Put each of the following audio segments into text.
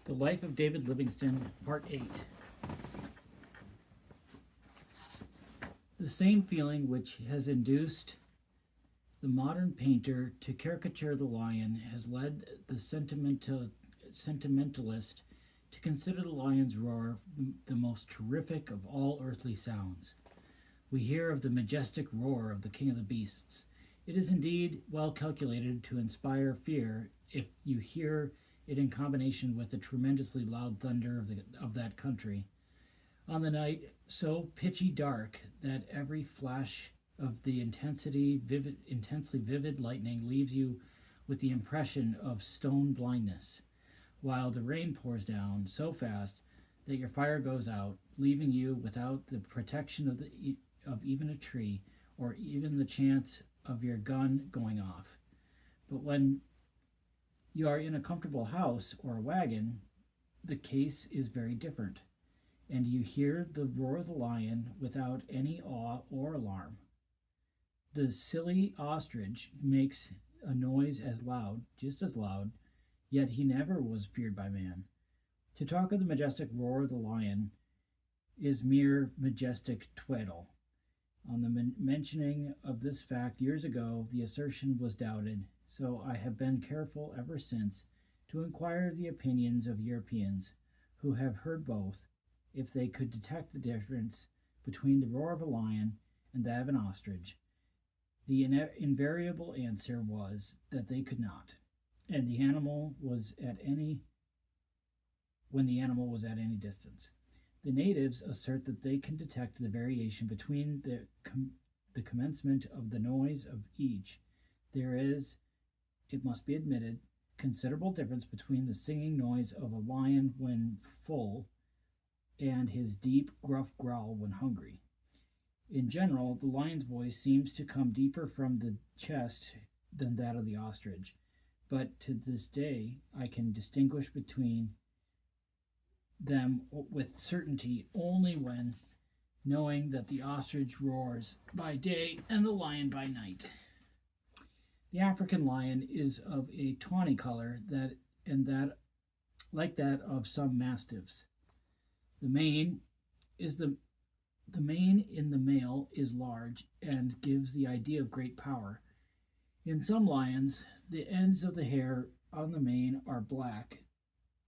The Life of David Livingston, Part 8. The same feeling which has induced the modern painter to caricature the lion has led the sentimentalist to consider the lion's roar the most terrific of all earthly sounds. We hear of the majestic roar of the king of the beasts. It is indeed well calculated to inspire fear if you hear it in combination with the tremendously loud thunder of that country. On the night so pitchy dark that every flash of the intensely vivid lightning leaves you with the impression of stone blindness, while the rain pours down so fast that your fire goes out, leaving you without the protection of even a tree or even the chance of your gun going off. But when you are in a comfortable house or a wagon, the case is very different, and you hear the roar of the lion without any awe or alarm. The silly ostrich makes a noise as loud, just as loud, yet he never was feared by man. To talk of the majestic roar of the lion is mere majestic twaddle. On the mentioning of this fact years ago, the assertion was doubted, so I have been careful ever since to inquire the opinions of Europeans who have heard both, if they could detect the difference between the roar of a lion and that of an ostrich. The invariable answer was that they could not, and the animal was at any distance. The natives assert that they can detect the variation between the commencement of the noise of each. There is, it must be admitted, considerable difference between the singing noise of a lion when full and his deep, gruff growl when hungry. In general, the lion's voice seems to come deeper from the chest than that of the ostrich, but to this day I can distinguish between them with certainty only when knowing that the ostrich roars by day and the lion by night. The African lion is of a tawny color like that of some mastiffs. The mane in the male is large and gives the idea of great power. In some lions, the ends of the hair on the mane are black.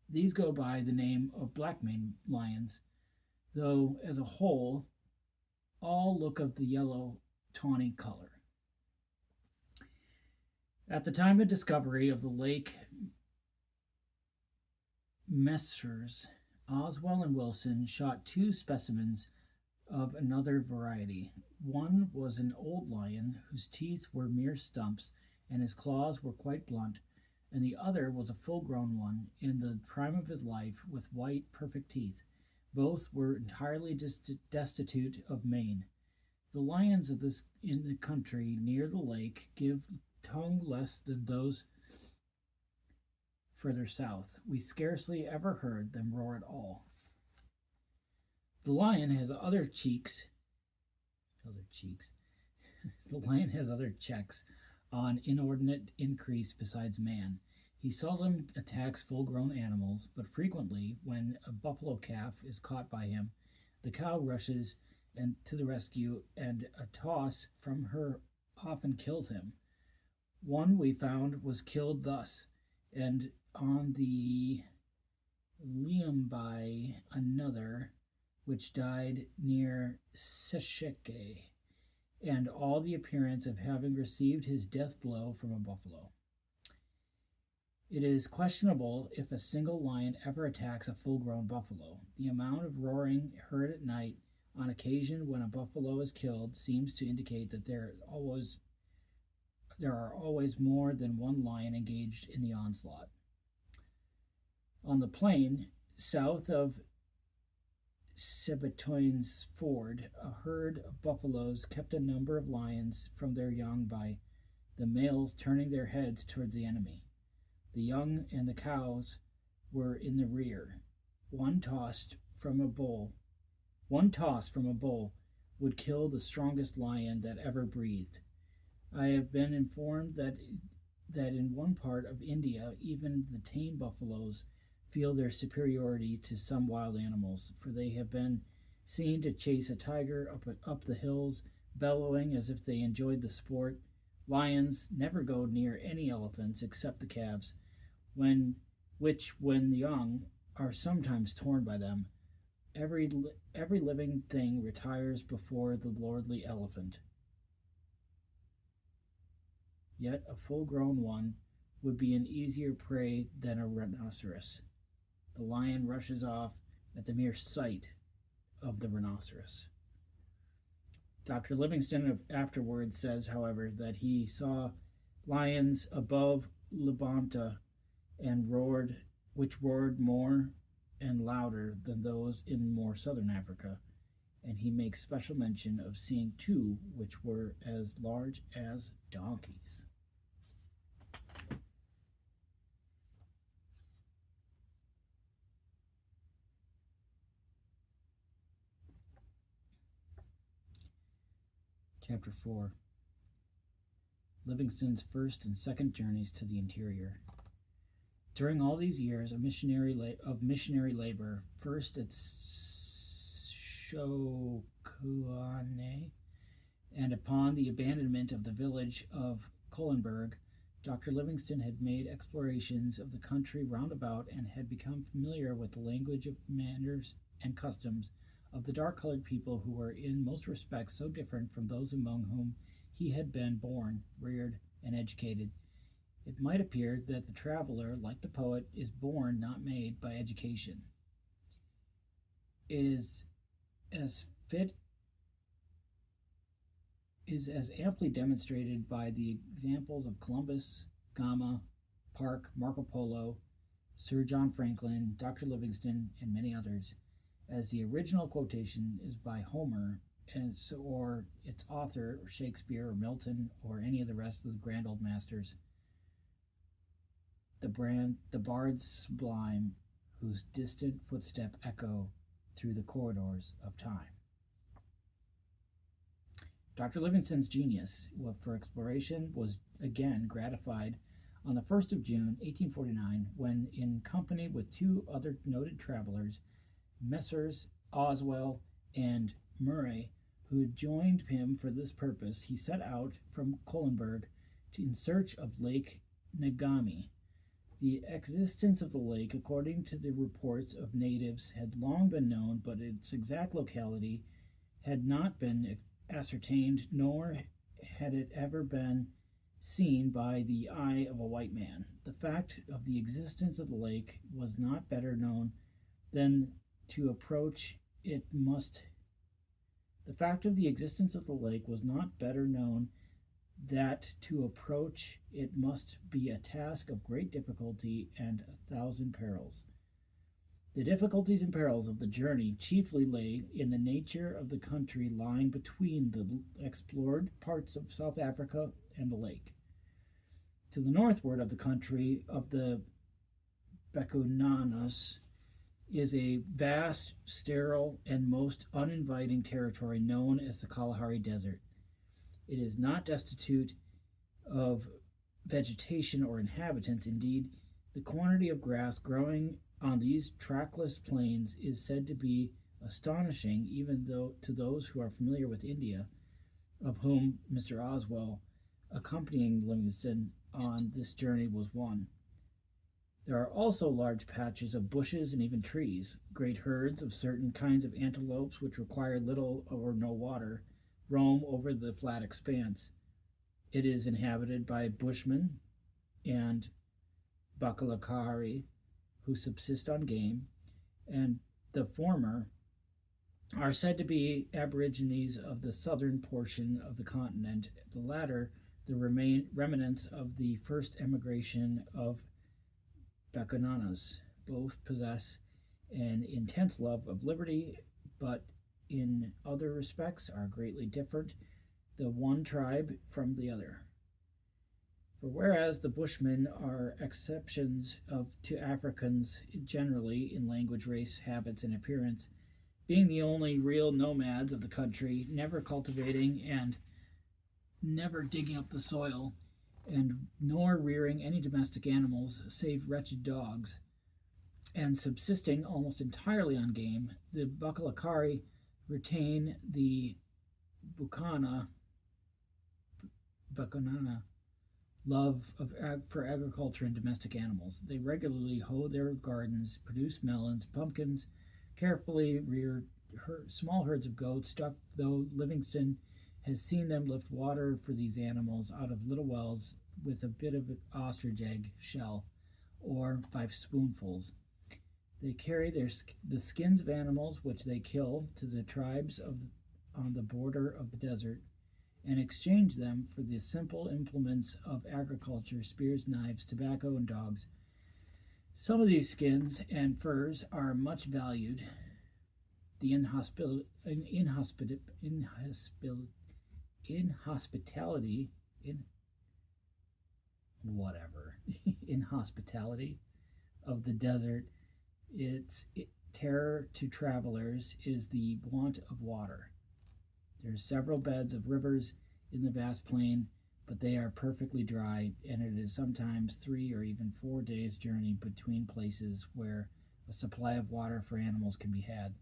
These go by the name of black-maned lions, though as a whole, all look of the yellow tawny color. At the time of discovery of the lake, Messrs. Oswell and Wilson shot two specimens of another variety. One was an old lion whose teeth were mere stumps and his claws were quite blunt, and the other was a full-grown one in the prime of his life with white, perfect teeth. Both were entirely destitute of mane. The lions of this in the country near the lake give tongue less than those further south. We scarcely ever heard them roar at all. The lion has other cheeks. The lion has other checks on inordinate increase besides man. He seldom attacks full-grown animals, but frequently, when a buffalo calf is caught by him, the cow rushes to the rescue, and a toss from her often kills him. One we found was killed thus, and on the liam by another, which died near Sesheke, and all the appearance of having received his death blow from a buffalo. It is questionable if a single lion ever attacks a full-grown buffalo. The amount of roaring heard at night on occasion when a buffalo is killed seems to indicate that there are always more than one lion engaged in the onslaught. On the plain south of Sebetoin's Ford, a herd of buffaloes kept a number of lions from their young by the males turning their heads towards the enemy. The young and the cows were in the rear. One toss from a bull would kill the strongest lion that ever breathed. I have been informed that in one part of India even the tame buffaloes feel their superiority to some wild animals, for they have been seen to chase a tiger up the hills, bellowing as if they enjoyed the sport. Lions never go near any elephants except the calves, when young, are sometimes torn by them. Every, every living thing retires before the lordly elephant. Yet a full grown one would be an easier prey than a rhinoceros. The lion rushes off at the mere sight of the rhinoceros. Dr. Livingston afterwards says, however, that he saw lions above Labanta and which roared more and louder than those in more southern Africa, and he makes special mention of seeing two which were as large as donkeys. Chapter 4. Livingston's first and second journeys to the interior. During all these years of missionary labor, first at Shokuane, and upon the abandonment of the village of Kohlenberg, Dr. Livingston had made explorations of the country round about and had become familiar with the language, of manners, and customs of the dark-colored people who were in most respects so different from those among whom he had been born, reared, and educated. It might appear that the traveler, like the poet, is born, not made, by education. Is as amply demonstrated by the examples of Columbus, Gama, Park, Marco Polo, Sir John Franklin, Dr. Livingston, and many others, as the original quotation is by Homer, or its author, or Shakespeare, or Milton, or any of the rest of the grand old masters. The bards sublime, whose distant footstep echo through the corridors of time. Dr. Livingston's genius for exploration was again gratified on the 1st of June, 1849, when, in company with two other noted travelers, Messrs. Oswell and Murray, who had joined him for this purpose, he set out from Kohlenberg in search of Lake Ngami. The existence of the lake, according to the reports of natives, had long been known, but its exact locality had not been ascertained, nor had it ever been seen by the eye of a white man. The fact of the existence of the lake was not better known than to approach it must. The fact of the existence of the lake was not better known that to approach it must be a task of great difficulty and 1,000 perils. The difficulties and perils of the journey chiefly lay in the nature of the country lying between the explored parts of South Africa and the lake. To the northward of the country of the Bechuananas is a vast, sterile, and most uninviting territory known as the Kalahari Desert. It is not destitute of vegetation or inhabitants. Indeed, the quantity of grass growing on these trackless plains is said to be astonishing, even though to those who are familiar with India, of whom Mr. Oswell, accompanying Livingston on this journey, was one. There are also large patches of bushes and even trees. Great herds of certain kinds of antelopes, which require little or no water, roam over the flat expanse. It is inhabited by Bushmen and Bakalakari, who subsist on game, and the former are said to be aborigines of the southern portion of the continent, the latter the remnants of the first emigration of Bechuananas. Both possess an intense love of liberty, but in other respects are greatly different, the one tribe from the other. For whereas the Bushmen are exceptions to Africans generally in language, race, habits, and appearance, being the only real nomads of the country, never cultivating and never digging up the soil, and nor rearing any domestic animals save wretched dogs, and subsisting almost entirely on game, the Bakalakari retain the Bukana, Bukanana love for agriculture and domestic animals. They regularly hoe their gardens, produce melons, pumpkins, carefully rear small herds of goats, though Livingston has seen them lift water for these animals out of little wells with a bit of an ostrich egg shell or by spoonfuls. They carry the skins of animals which they kill to the tribes on the border of the desert and exchange them for the simple implements of agriculture, spears, knives, tobacco, and dogs. Some of these skins and furs are much valued. The inhospitality of the desert, its terror to travelers, is the want of water. There are several beds of rivers in the vast plain, but they are perfectly dry, and it is sometimes 3 or even 4 days' journey between places where a supply of water for animals can be had.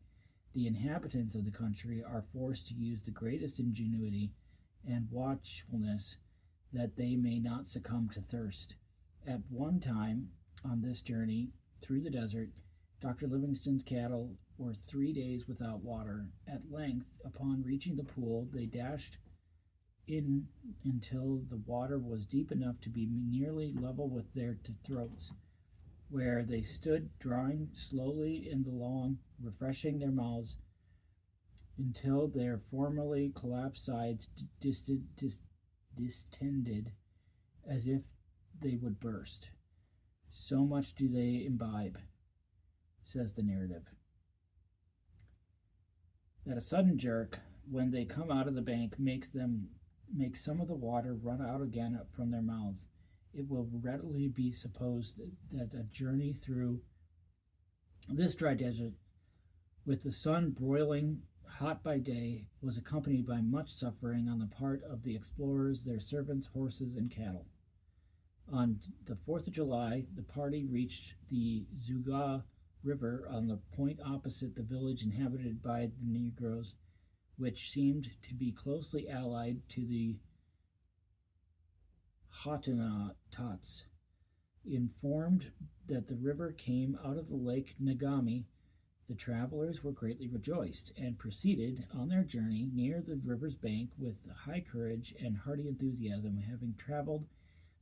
The inhabitants of the country are forced to use the greatest ingenuity and watchfulness that they may not succumb to thirst. At one time on this journey through the desert, Dr. Livingston's cattle were 3 days without water. At length, upon reaching the pool, they dashed in until the water was deep enough to be nearly level with their throats, where they stood drawing slowly in the long, refreshing their mouths until their formerly collapsed sides distended as if they would burst. So much do they imbibe, says the narrative, that a sudden jerk when they come out of the bank makes some of the water run out again from their mouths. It will readily be supposed that a journey through this dry desert, with the sun broiling hot by day, was accompanied by much suffering on the part of the explorers, their servants, horses, and cattle. On the 4th of July, the party reached the Zuga River on the point opposite the village inhabited by the Negroes, which seemed to be closely allied to the Hottentots. Informed that the river came out of the lake Ngami, the travelers were greatly rejoiced, and proceeded on their journey near the river's bank with high courage and hearty enthusiasm, having traveled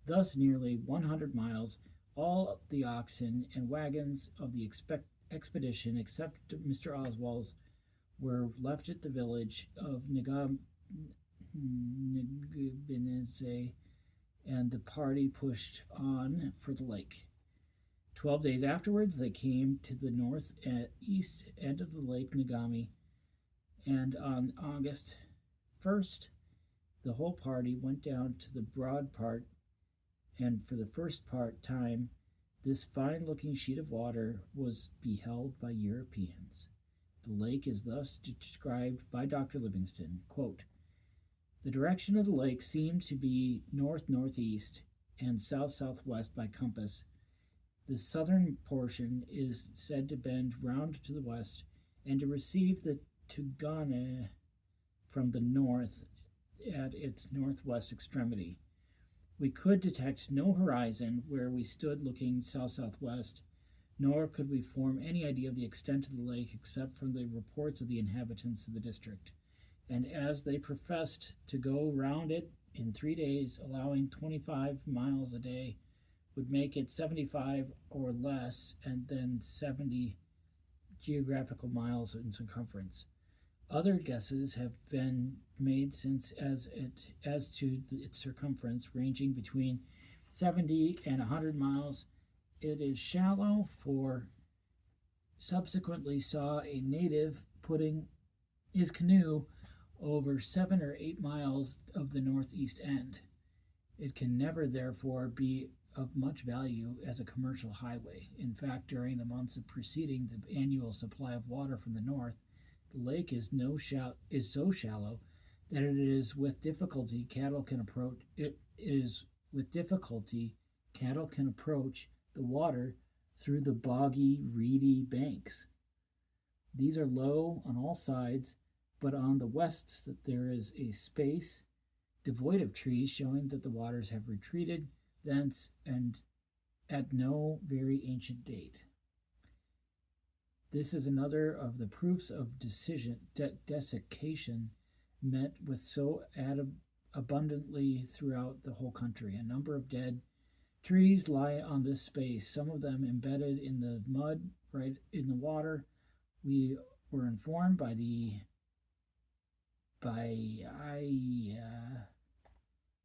thus nearly 100 miles. All the oxen and wagons of the expedition, except Mr. Oswald's, were left at the village of Ngabinese, and the party pushed on for the lake. 12 days afterwards, they came to the north and east end of the lake Ngami, and on August 1st, the whole party went down to the broad part, and for the first time, this fine-looking sheet of water was beheld by Europeans. The lake is thus described by Dr. Livingston, quote, "The direction of the lake seemed to be north-northeast and south-southwest by compass. The southern portion is said to bend round to the west and to receive the Tugane from the north at its northwest extremity. We could detect no horizon where we stood looking south-southwest, nor could we form any idea of the extent of the lake except from the reports of the inhabitants of the district. And as they professed to go round it in 3 days, allowing 25 miles a day, would make it 75 or less, and then 70 geographical miles in circumference. Other guesses have been made since as to its circumference, ranging between 70 and 100 miles. It is shallow, for subsequently saw a native putting his canoe over 7 or 8 miles of the northeast end. It can never, therefore, be of much value as a commercial highway. In fact, during the months preceding the annual supply of water from the north, the lake is so shallow that it is with difficulty cattle can approach. It is with difficulty cattle can approach the water through the boggy, reedy banks. These are low on all sides, but on the west there is a space devoid of trees, showing that the waters have retreated thence and at no very ancient date. This is another of the proofs of desiccation met with so abundantly throughout the whole country. A number of dead trees lie on this space, some of them embedded in the mud, right in the water. We were informed by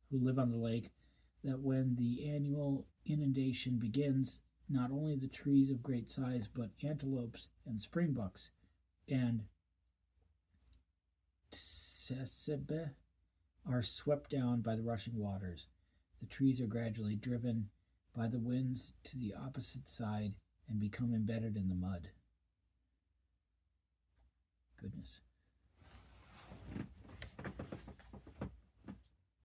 who live on the lake that when the annual inundation begins, not only the trees of great size, but antelopes and springbucks and tsesebe are swept down by the rushing waters. The trees are gradually driven by the winds to the opposite side and become embedded in the mud. Goodness.